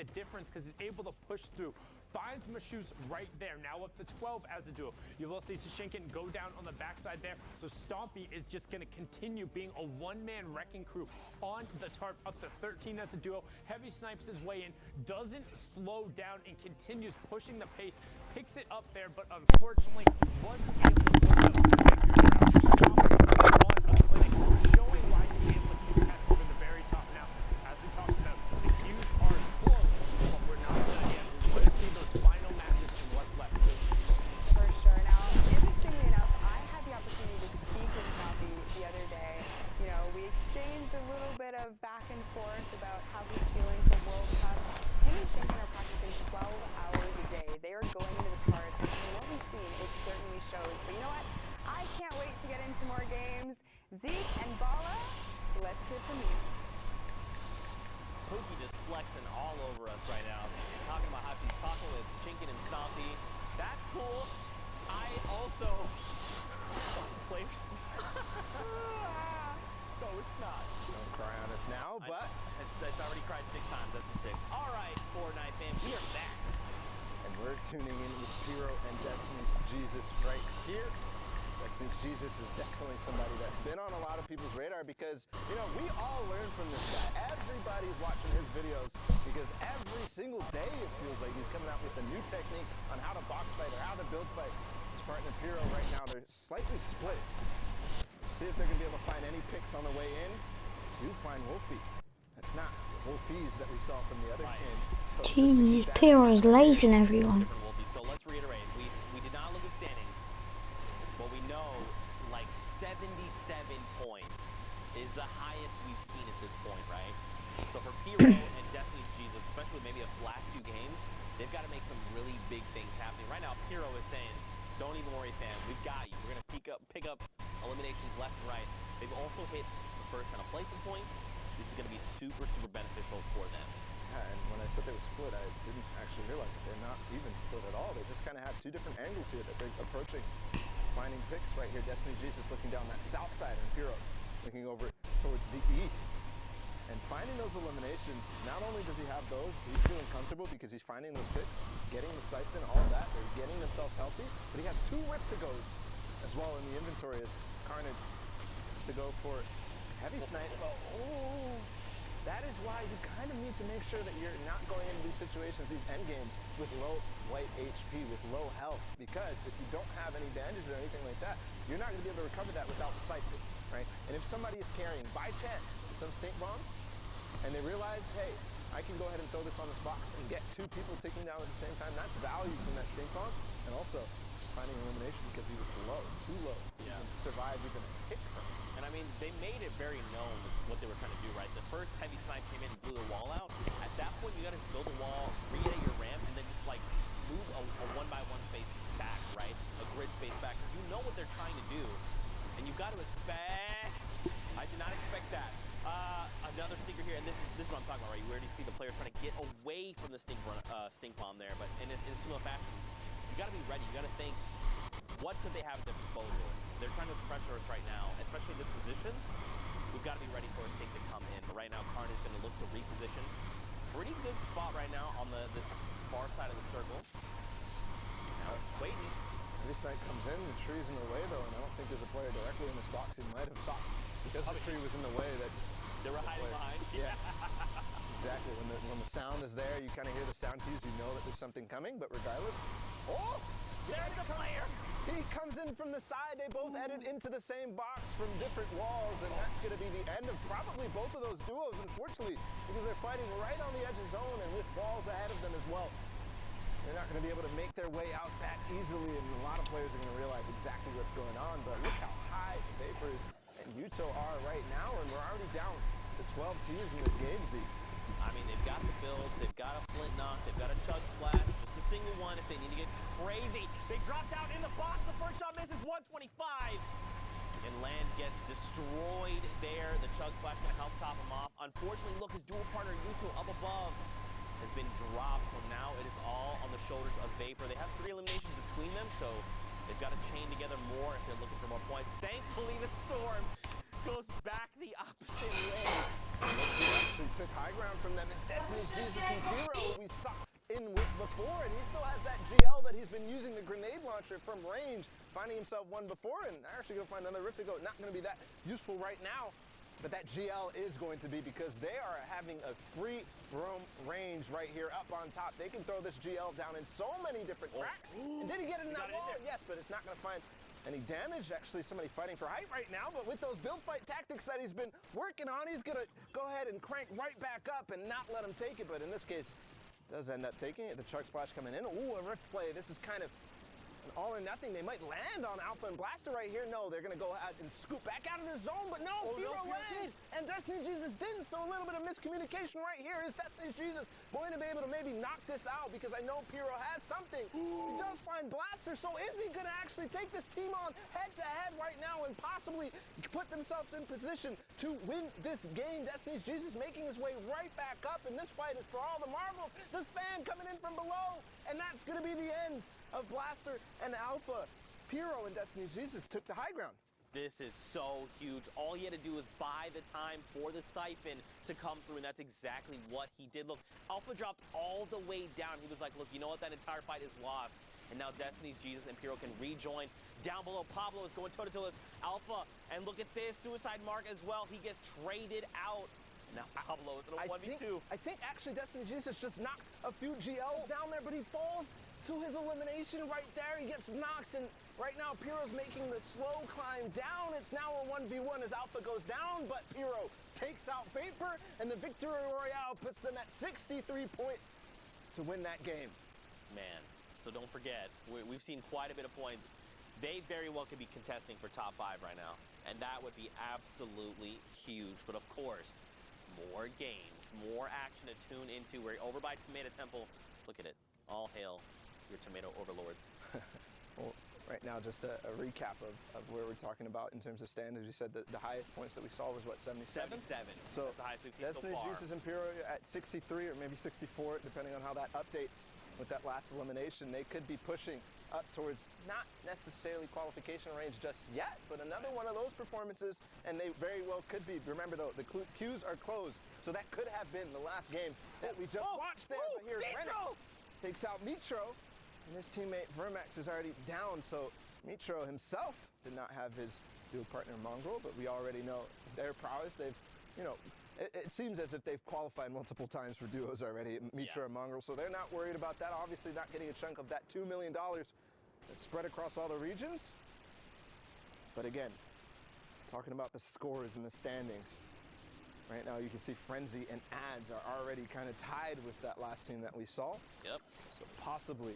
a difference because he's able to push through. Finds Mashouz right there, now up to 12 as a duo. You will see Shinken go down on the backside there. So Stompy is just going to continue being a one-man wrecking crew on the tarp, up to 13 as a duo. Heavy snipes his way in, doesn't slow down and continues pushing the pace. Picks it up there, but unfortunately wasn't able to put up on a clinic, showing why he's able to contest for the very top. Now, as we talked about, the queues are close, but we're not done yet. We want to see those final matches and what's left. For sure. Now, interestingly enough, I had the opportunity to speak with Stompy the other day. You know, we exchanged a little bit of back and forth about how he's feeling for World Cup. Him and Shinken are practicing 12 hours a day. They are going into this hard, and from what we've seen, it certainly shows. But you know what? I can't wait to get into more games. Zeke and Bala, let's hear from you. Pookie just flexing all over us right now, talking about how she's talking with Shinken and Stompy. That's cool. I also... players. No, it's not. Don't cry on us now, but... It's already cried 6 times. That's a 6. All right, Fortnite fam, we are back. And we're tuning in with Pyro and Destiny's Jesus right here. Destiny's Jesus is definitely somebody that's been on a lot of people's radar because, you know, we all learn from this guy. Everybody's watching his videos because every single day it feels like he's coming out with a new technique on how to box fight or how to build fight. His partner Pyro right now, they're slightly split. See if they're going to be able to find any picks on the way in. Do find Wolfie. That's not the Wolfies that we saw from the other team. So jeez, Pyro's lacing everyone. So let's reiterate, we did not look at standings, but we know like 77 points is the highest we've seen at this point, right? So for Pyro and Destiny's Jesus, especially maybe the last few games, they've got to make some really big things happening. Right now, Pyro is saying, don't even worry, fam, we've got you. We're going to pick up eliminations left and right. They've also hit the first round of placement points. This is going to be super, super beneficial for them. Yeah, and when I said they were split, I didn't actually realize that they're not even split at all. They just kind of have 2 different angles here that they're approaching. Finding picks right here. Destiny Jesus looking down that south side, and Pyro looking over towards the east. And finding those eliminations, not only does he have those, but he's feeling comfortable because he's finding those picks, getting the siphon, all of that. They're getting themselves healthy, but he has 2 whip-to-goes as well in the inventory as Carnage is to go for heavy snipe. Oh, that is why you kind of need to make sure that you're not going into these situations, these end games, with low white HP, with low health, because if you don't have any bandages or anything like that, you're not going to be able to recover that without siphon, right? And if somebody is carrying, by chance, some stink bombs, and they realize, hey, I can go ahead and throw this on this box and get 2 people ticking down at the same time, that's value from that stink bomb, and also finding elimination because he was low, too low, to even survive even a tick from him. And I mean, they made it very known what they were trying to do, right? The first heavy snipe came in and blew the wall out. At that point, you got to build a wall, create your ramp, and then just like move a 1-by-1 space back, right? A grid space back, because you know what they're trying to do, and you've got to expect. I did not expect that. Another stinker here, and this is what I'm talking about, right? You already see the players trying to get away from the stink bomb there, but in a similar fashion, you got to be ready. You got to think, what could they have at their disposal? They're trying to pressure us right now, especially in this position. We've got to be ready for a stink to come in. But right now, Karn is going to look to reposition. Pretty good spot right now on this far side of the circle. Now it's waiting. This knight comes in, the tree's in the way though, and I don't think there's a player directly in this box. He might have thought because the tree was in the way that they were hiding behind. Yeah. Exactly. When the sound is there, you kind of hear the sound cues, you know that there's something coming, but regardless. Oh! There's the player! He comes in from the side. They both entered into the same box from different walls, and that's going to be the end of probably both of those duos, unfortunately, because they're fighting right on the edge of zone and with walls ahead of them as well. They're not going to be able to make their way out that easily, and a lot of players are going to realize exactly what's going on, but look how high Vapors and Yuto are right now, and we're already down to 12 teams in this game, Zeke. I mean, they've got the builds, they've got a flint knock, they've got a chug splash, just a single one if they need to get crazy. They dropped out in the box, the first shot misses, 125. And Land gets destroyed there. The chug splash gonna help top him off. Unfortunately, look, his dual partner Yuto up above has been dropped, so now it is all on the shoulders of Vapor. They have 3 eliminations between them, so they've got to chain together more if they're looking for more points. Thankfully, the Storm goes back the opposite way. Look who actually took high ground from them. It's Destiny's Jesus and Pyro. We we saw in with before, and he still has that GL that he's been using, the grenade launcher from range, finding himself one before, and actually gonna find another Rift to go. Not gonna be that useful right now, but that GL is going to be, because they are having a free roam range right here up on top. They can throw this GL down in so many different cracks. And did he get it in that wall? Yes, but it's not gonna find any damage. Actually, somebody fighting for height right now, but with those build fight tactics that he's been working on, he's gonna go ahead and crank right back up and not let him take it, but in this case, does end up taking it. The Chug Splash coming in. Ooh, a Rift play. This is kind of an all or nothing. They might land on Alpha and Blaster right here. No, they're gonna go out and scoop back out of the zone, but no, Pyro lands, and Destiny Jesus didn't, so a little bit of miscommunication right here. Is Destiny Jesus going to be able to maybe knock this out? Because I know Pyro has something. He does find Blaster, so is he gonna actually take this team on head-to-head right now and possibly put themselves in position to win this game? Destiny's Jesus making his way right back up, and this fight is for all the marbles. The spam coming in from below, and that's gonna be the end of Blaster and Alpha. Pyro and Destiny's Jesus took the high ground. This is so huge. All he had to do was buy the time for the Siphon to come through, and that's exactly what he did. Look, Alpha dropped all the way down. He was like, look, you know what? That entire fight is lost. And now Destiny's Jesus and Pyro can rejoin. Down below, Pablo is going toe-to-toe with Alpha. And look at this, Suicide Mark as well. He gets traded out. Now Pablo is in a 1v2. I think actually Destiny Jesus just knocked a few GLs down there, but he falls to his elimination right there. He gets knocked, and right now Pyro's making the slow climb down. It's now a 1v1 as Alpha goes down, but Pyro takes out Vapor, and the Victory Royale puts them at 63 points to win that game. Man, so don't forget, we've seen quite a bit of points. They very well could be contesting for top 5 right now, and that would be absolutely huge. But of course, more games, more action to tune into. We're over by Tomato Temple. Look at it. All hail your tomato overlords. Well, right now, just a recap of where we're talking about in terms of standings. You said that the highest points that we saw was what, 77? 77. So that's the highest we've seen Destiny so far. Jesus and Pyro at 63 or maybe 64, depending on how that updates with that last elimination. They could be pushing up towards not necessarily qualification range just yet, but another one of those performances, and they very well could be. Remember though, the queues are closed, so that could have been the last game that we just watched there. But here's Rennick takes out Mitro, and his teammate Vermax is already down, so Mitro himself did not have his dual partner Mongraal, but we already know their prowess. They've, you know, it seems as if they've qualified multiple times for duos already, Mitro and Mongraal, so they're not worried about that. Obviously not getting a chunk of that $2 million that's spread across all the regions. But again, talking about the scores and the standings, right now you can see Frenzy and Ads are already kind of tied with that last team that we saw. Yep. So possibly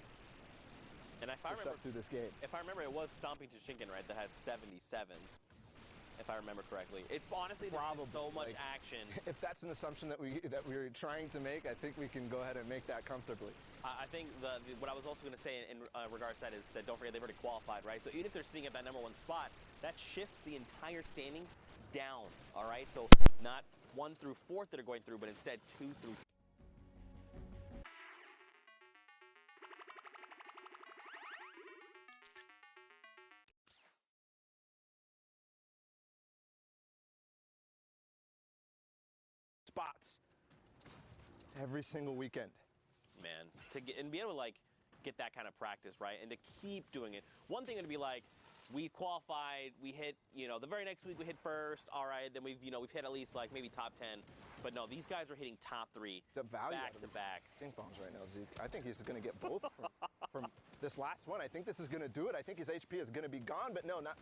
and if I remember, up through this game. If I remember, it was Stomping Shinken, right, that had 77. If I remember correctly. It's honestly probably so much like, action. If that's an assumption that we're trying to make, I think we can go ahead and make that comfortably. I think what I was also going to say in regards to that is that don't forget they've already qualified, right? So even if they're sitting at that #1 spot, that shifts the entire standings down, all right? So not 1 through 4th that are going through, but instead 2 through spots every single weekend. Man, to get and be able to like get that kind of practice, right? And to keep doing it. One thing would be like, we qualified, we hit, you know, the very next week we hit first, all right, then we've hit at least like maybe top 10. But no, these guys are hitting top 3 the value back of to back. Stink bombs right now, Zeke. I think he's going to get both from this last one. I think this is going to do it. I think his HP is going to be gone, but no, not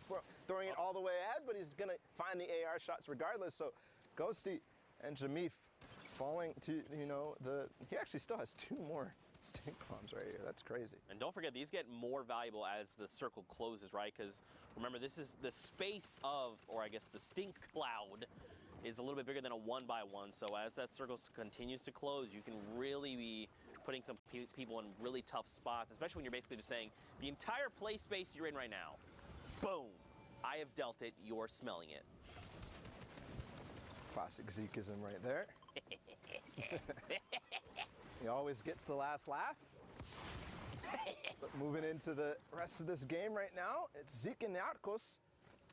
throwing it all the way ahead, but he's going to find the AR shots regardless. So Ghosty and Jameef falling to, you know, he actually still has 2 more stink bombs right here. That's crazy. And don't forget, these get more valuable as the circle closes, right? Because remember, this is the space of, or I guess the stink cloud is a little bit bigger than a 1x1. So as that circle continues to close, you can really be putting some people in really tough spots, especially when you're basically just saying, the entire play space you're in right now, boom, I have dealt it, you're smelling it. Classic Zekeism right there. He always gets the last laugh. But moving into the rest of this game right now, it's Zeke and Narcos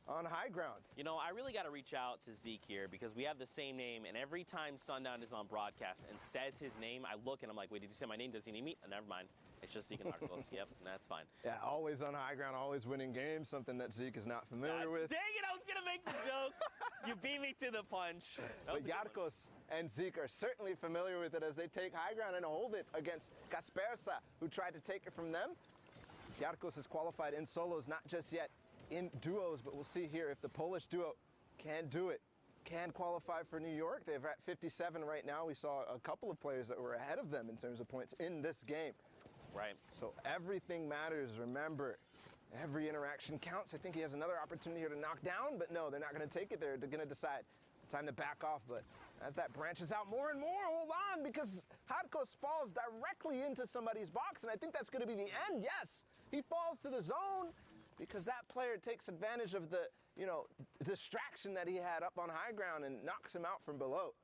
on high ground. You know, I really got to reach out to Zeke here because we have the same name, and every time Sundown is on broadcast and says his name, I look and I'm like, wait, did you say my name? Does he need me? Never mind. It's just Zeke and Arcos. Yep, that's fine. Yeah, always on high ground, always winning games, something that Zeke is not familiar with. Dang it, I was going to make the joke. You beat me to the punch. But Yarcos and Zeke are certainly familiar with it as they take high ground and hold it against Kaspersa, who tried to take it from them. Yarcos is qualified in solos, not just yet in duos, but we'll see here if the Polish duo can do it, can qualify for New York. They're at 57 right now. We saw a couple of players that were ahead of them in terms of points in this game. Right. So everything matters. Remember, every interaction counts. I think he has another opportunity here to knock down, but no, they're not going to take it. They're going to decide time to back off. But as that branches out more and more, hold on, because Hadkos falls directly into somebody's box, and I think that's going to be the end. Yes, he falls to the zone because that player takes advantage of the, distraction that he had up on high ground and knocks him out from below.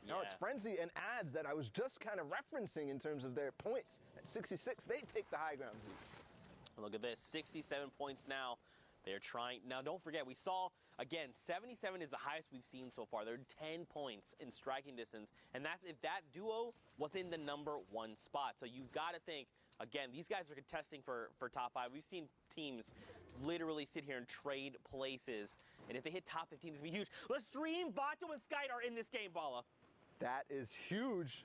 Yeah. Now it's Frenzy and Ads that I was just kind of referencing in terms of their points. At 66, they take the high ground, Zeke. Look at this, 67 points now. They're trying. Now, don't forget, we saw, again, 77 is the highest we've seen so far. They're 10 points in striking distance, and that's if that duo was in the #1 spot. So you've got to think, again, these guys are contesting for top 5. We've seen teams literally sit here and trade places, and if they hit top 15, it's going to be huge. Lestream, Vato, and Skite are in this game, Bala. That is huge.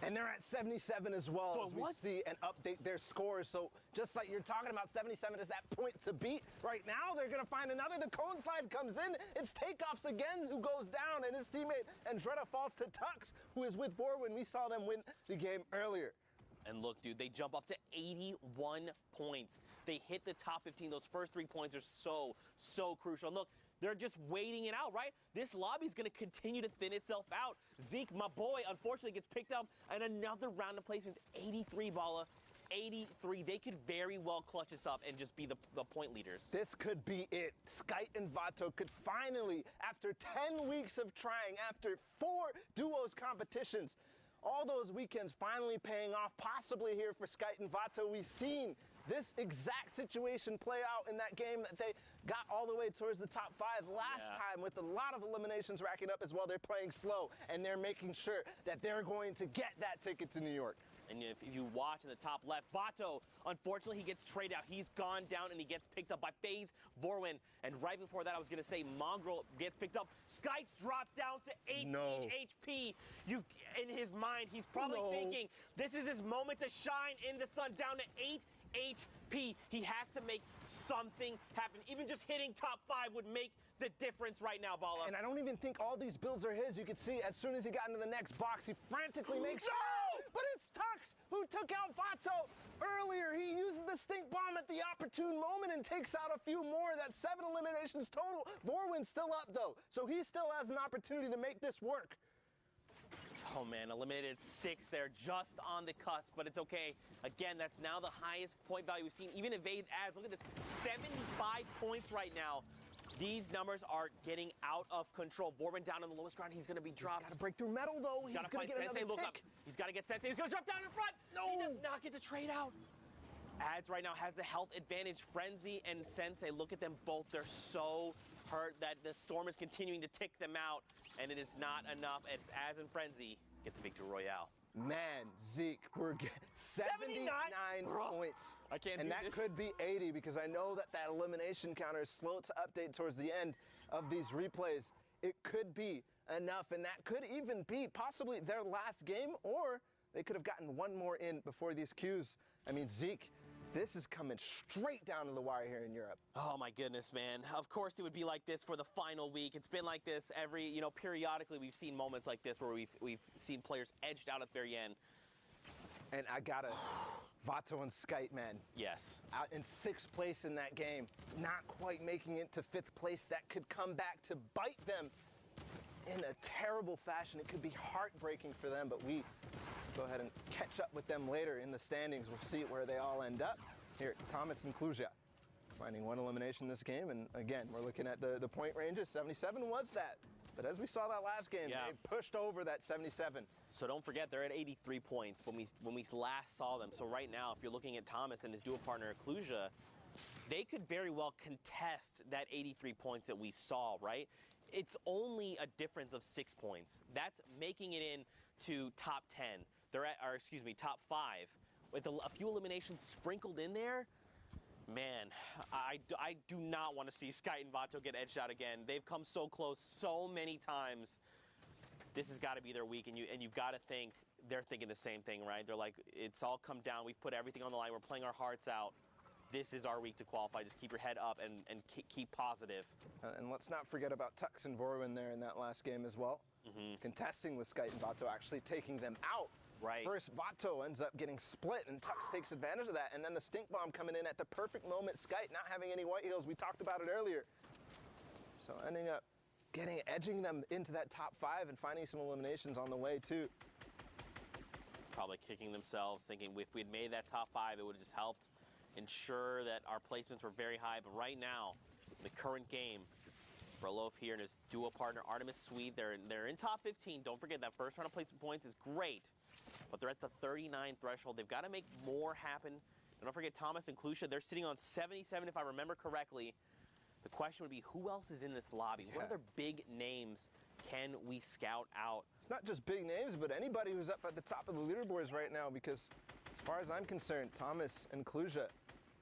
And they're at 77 as well, So as we see and update their scores. So just like you're talking about, 77 is that point to beat. Right now, they're going to find another. The cone slide comes in. It's Takeoffs again who goes down, and his teammate Andretta falls to Tux, who is with Vorwin. We saw them win the game earlier. And look, dude, they jump up to 81 points. They hit the top 15. Those first 3 points are so crucial. And look, they're just waiting it out, right? This lobby is going to continue to thin itself out. Zeke, my boy, unfortunately gets picked up, and another round of placements. 83, Bala. 83. They could very well clutch this up and just be the point leaders. This could be it. Skite and Vato could finally, after 10 weeks of trying, after 4 duos competitions, all those weekends finally paying off, possibly here for Skite and Vato. We've seen this exact situation play out in that game that they got all the way towards the top 5 last time, with a lot of eliminations racking up as well. They're playing slow, and they're making sure that they're going to get that ticket to New York. And if you watch in the top left, Vato, unfortunately, he gets traded out. He's gone down, and he gets picked up by FaZe, Vorwin. And right before that, I was going to say Mongrel gets picked up. Skite's dropped down to 18 HP. In his mind, he's probably thinking, this is his moment to shine in the sun, down to 8 HP. He has to make something happen. Even just hitting top 5 would make the difference right now, Bala. And I don't even think all these builds are his. You can see as soon as he got into the next box, he frantically makes but it's Tux who took out Vato earlier. He uses the stink bomb at the opportune moment and takes out a few more. That's 7 eliminations total. Vorwin's still up, though, so he still has an opportunity to make this work. Oh, man, eliminated 6 there, just on the cusp, but it's okay. Again, that's now the highest point value we've seen. Even Evade Ads, look at this, 75 points right now. These numbers are getting out of control. Vorwin down on the lowest ground. He's going to be dropped. He's got to break through metal, though. He's got to find Sensei. Look up. He's got to get Sensei. He's going to jump down in front. No. He does not get the trade out. Ads right now has the health advantage. Frenzy and Sensei, look at them both. They're so hurt that the storm is continuing to tick them out, and it is not enough. It's Ads and Frenzy get the victory royale. Man, Zeke, we're getting 79 points. I can't and do that this. could be 80 because I know that elimination counter is slow to update towards the end of these replays. It could be enough, and that could even be possibly their last game, or they could have gotten one more in before these queues. I mean, Zeke, this is coming straight down to the wire here in Europe. Oh my goodness, man. Of course it would be like this for the final week. It's been like this every, periodically we've seen moments like this where we've seen players edged out at the very end. And I gotta, Vato and Skite, man. Yes. Out in 6th place in that game, not quite making it to 5th place. That could come back to bite them in a terrible fashion. It could be heartbreaking for them, but we go ahead and catch up with them later in the standings. We'll see where they all end up. Here, Thomas and Kluja finding 1 elimination this game, and again, we're looking at the point ranges. 77 was that, but as we saw that last game, they pushed over that 77. So don't forget, they're at 83 points when we last saw them. So right now, if you're looking at Thomas and his dual partner, Kluja, they could very well contest that 83 points that we saw, right? It's only a difference of 6 points. That's making it into top 10. They're at, or excuse me, top 5. With a few eliminations sprinkled in there, man, I do not want to see Skite and Vato get edged out again. They've come so close so many times. This has got to be their week, and you've got to think they're thinking the same thing, right? They're like, it's all come down. We've put everything on the line. We're playing our hearts out. This is our week to qualify. Just keep your head up and keep positive. And let's not forget about Tux and Vorwin there in that last game as well. Contesting with Skite and Vato, actually taking them out. Right. First, Vato ends up getting split, and Tux takes advantage of that. And then the stink bomb coming in at the perfect moment. Skite not having any white heels. We talked about it earlier. So ending up edging them into that top 5 and finding some eliminations on the way too. Probably kicking themselves, thinking if we had made that top 5, it would have just helped ensure that our placements were very high. But right now, the current game, Brolof here and his duo partner Artemis Swede, they're in top 15. Don't forget that first round of placement points is great, but they're at the 39 threshold. They've got to make more happen. And don't forget Thomas and Klusha, they're sitting on 77 if I remember correctly. The question would be, who else is in this lobby? What other big names can we scout out? It's not just big names, but anybody who's up at the top of the leaderboards right now, because as far as I'm concerned, Thomas and Klusha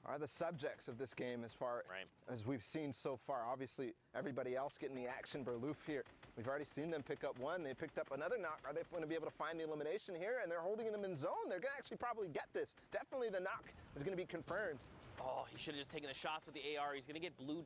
are the subjects of this game as far as we've seen so far. Obviously, everybody else getting the action. Brolof here, we've already seen them pick up one. They picked up another knock. Are they going to be able to find the elimination here? And they're holding them in zone. They're going to actually probably get this. Definitely the knock is going to be confirmed. Oh, he should have just taken the shots with the AR. He's going to get blue.